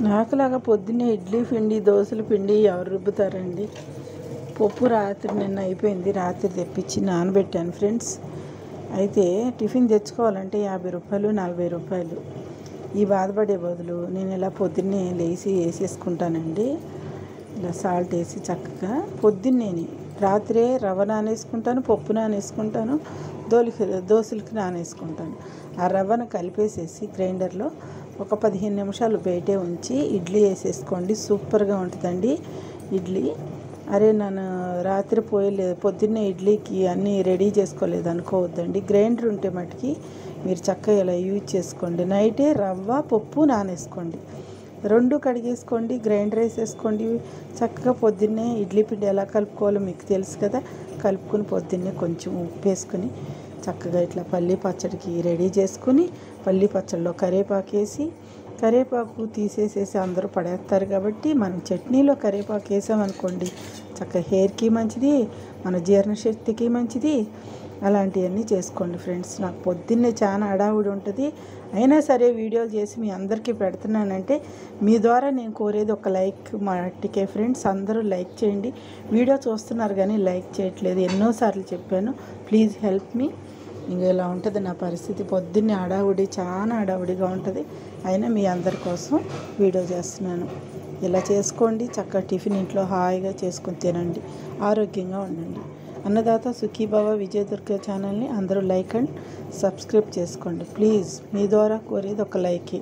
నాకులాగా పొద్దున్నే ఇడ్లీ పిండి దోశల పిండి ఎవరు రుబ్బుతారండి. పప్పు రాత్రి నిన్న అయిపోయింది, రాత్రి తెప్పించి నానబెట్టాను ఫ్రెండ్స్. అయితే టిఫిన్ తెచ్చుకోవాలంటే 50 రూపాయలు 40 రూపాయలు. ఈ బాధపడే బదులు నేను ఇలా పొద్దున్నే లేచి వేసేసుకుంటానండి. ఇలా సాల్ట్ వేసి చక్కగా పొద్దున్నేని రాత్రే రవ్వ నానేసుకుంటాను, పప్పు నానేసుకుంటాను, దోశలకి నానేసుకుంటాను. ఆ రవ్వను కలిపేసేసి గ్రైండర్లో ఒక 15 నిమిషాలు బయటే ఉంచి ఇడ్లీ వేసేసుకోండి. సూపర్గా ఉంటుందండి ఇడ్లీ. అరే నన్ను రాత్రి పోయలేదు, పొద్దున్నే ఇడ్లీకి అన్నీ రెడీ చేసుకోలేదు అనుకోవద్దండి. గ్రైండర్ ఉంటే మటుకి మీరు చక్కగా ఇలా యూజ్ చేసుకోండి. నైటే రవ్వ పప్పు నానేసుకోండి, రెండు కడిగేసుకోండి, గ్రైండర్ వేసేసుకోండి. చక్కగా పొద్దున్నే ఇడ్లీ పిండి ఎలా కలుపుకోవాలో మీకు తెలుసు కదా. కలుపుకొని పొద్దున్నే కొంచెం ఉప్పు వేసుకొని చక్కగా ఇట్లా పల్లీ పచ్చడికి రెడీ చేసుకుని, పల్లీ పచ్చడిలో కరివేపాకు వేసి, కరివేపాకు తీసేసేసి అందరూ పడేస్తారు కాబట్టి మనం చట్నీలో కరివేపాకు వేసామనుకోండి చక్కగా హెయిర్కి మంచిది, మన జీర్ణశక్తికి మంచిది. అలాంటివన్నీ చేసుకోండి ఫ్రెండ్స్. నాకు పొద్దున్నే చాలా హడావుడి ఉంటుంది, అయినా సరే వీడియోలు చేసి మీ అందరికీ పెడుతున్నానంటే మీ ద్వారా నేను కోరేది ఒక లైక్ మట్టికే ఫ్రెండ్స్. అందరూ లైక్ చేయండి. వీడియో చూస్తున్నారు కానీ లైక్ చేయట్లేదు, ఎన్నోసార్లు చెప్పాను. Please help me. ఇంకా ఇలా ఉంటుంది నా పరిస్థితి. పొద్దున్నే హడావుడి, చాలా హడావుడిగా ఉంటుంది. అయినా మీ అందరి కోసం వీడియో చేస్తున్నాను. ఇలా చేసుకోండి, చక్కగా టిఫిన్ ఇంట్లో హాయిగా చేసుకొని తినండి, ఆరోగ్యంగా ఉండండి. అన్నదాత సుఖీభవ విజయదుర్గ ఛానల్ని అందరూ లైక్ అండ్ సబ్స్క్రైబ్ చేసుకోండి ప్లీజ్. మీ ద్వారా కోరేది ఒక లైకే.